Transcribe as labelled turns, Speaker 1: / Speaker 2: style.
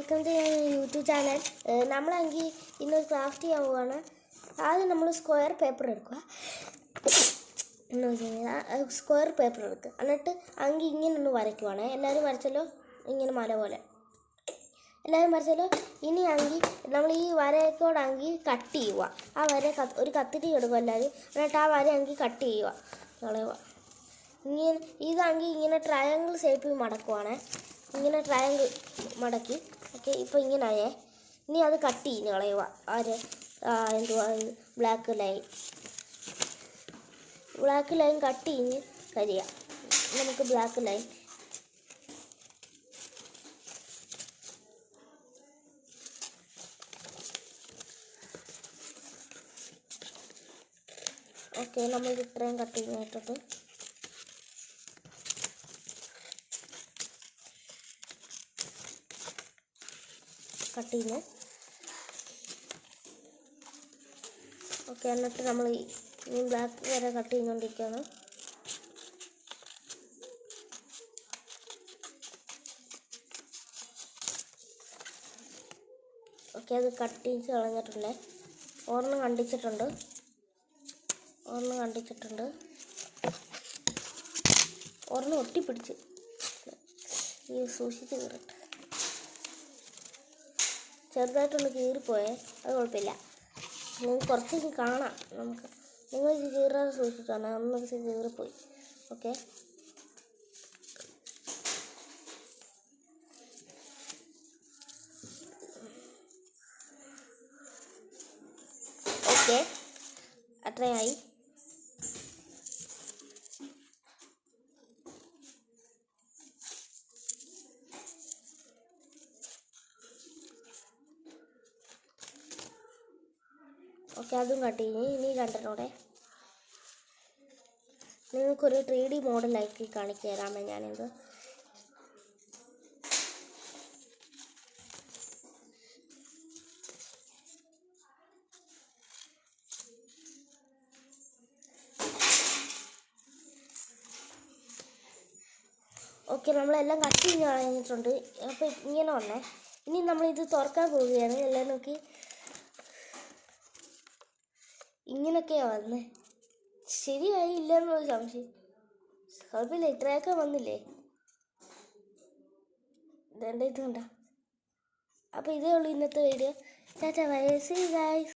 Speaker 1: Welcome to YouTube channel. നമ്മളെങ്കിൽ ഇന്നൊരു craft ചെയ്യാൻ പോവുകയാണ്. ആദ്യം നമ്മൾ സ്ക്വയർ പേപ്പർ എടുക്കുക. എന്ന് വെച്ച് കഴിഞ്ഞാൽ സ്ക്വയർ പേപ്പർ എടുക്കുക. എന്നിട്ട് അങ്കി ഇങ്ങനെ ഒന്ന് വരയ്ക്കുവാണ്. എല്ലാവരും വരച്ചല്ലോ, ഇങ്ങനെ മല പോലെ എല്ലാവരും വരച്ചല്ലോ. ഇനി അങ്കി നമ്മൾ ഈ വരയോടാങ്കി കട്ട് ചെയ്യുക. ആ വര ഒരു കത്തിരി എടുക്കുക എല്ലാവരും. എന്നിട്ട് ആ വര അങ്കി കട്ട് ചെയ്യുക, കളയുക. ഇങ്ങനെ ഇതാങ്കി ഇങ്ങനെ ട്രയാങ്കിൾ ഷേപ്പിൽ മടക്കുവാണ്. ഇങ്ങനെ ട്രയാങ്കിൾ മടക്കി. ഓക്കെ, ഇപ്പോൾ ഇങ്ങനെ ആയേ. ഇനി അത് കട്ട് ചെയ്ത് കളയുക. എന്തുവാ ബ്ലാക്ക് ലൈൻ കട്ട് ചെയ്ത് കരിയാം. നമുക്ക് ബ്ലാക്ക് ലൈൻ ഓക്കെ, നമ്മൾ ഇത്രയും കട്ട് ചെയ്തിട്ടുണ്ട്. കട്ട് ചെയ്യുന്നു. ഓക്കെ, എന്നിട്ട് നമ്മൾ ഈ ബ്ലാക്ക് വരെ കട്ട് ചെയ്തുകൊണ്ടിരിക്കുകയാണ്. ഓക്കെ, അത് കട്ട് ചെയ്ത് കളഞ്ഞിട്ടുണ്ട്. ഒരെണ്ണം കണ്ടിച്ചിട്ടുണ്ട്. ഒരെണ്ണം ഒട്ടിപ്പിടിച്ച് ഈ സൂക്ഷിച്ച് കീറിട്ട് ചെറുതായിട്ടൊന്ന് കീറിപ്പോയേ. അത് കുഴപ്പമില്ല, നിങ്ങൾക്ക് കുറച്ച് കാണാം. നമുക്ക് നിങ്ങൾ ഇത് കീറാതെ സൂക്ഷിച്ചാണ്. ഒന്നൊരു കീറിപ്പോയി. ഓക്കെ, ഓക്കെ അത്രയായി. ഓക്കെ, അതും കട്ട് ചെയ്യും. ഇനി രണ്ടെണ്ണോടെ നിങ്ങൾക്കൊരു 3D മോഡലാക്കി കാണിച്ചു തരാമേ ഞാനിത്. ഓക്കെ, നമ്മളെല്ലാം കട്ട് ചെയ്ത് കളഞ്ഞിട്ടുണ്ട്. അപ്പോൾ ഇങ്ങനെ വന്നേ. ഇനി നമ്മളിത് തുറക്കാൻ പോവുകയാണ്. എല്ലാം നോക്കി ഇങ്ങനൊക്കെയാണ് വന്നേ. ശരിയായി ഇല്ലെന്നൊരു സംശയം. കുഴപ്പമില്ല, ഇത്രയൊക്കെ വന്നില്ലേ. ഇതുണ്ട. അപ്പോൾ ഇതേ ഉള്ളൂ ഇന്നത്തെ video. Tata bye, see you guys.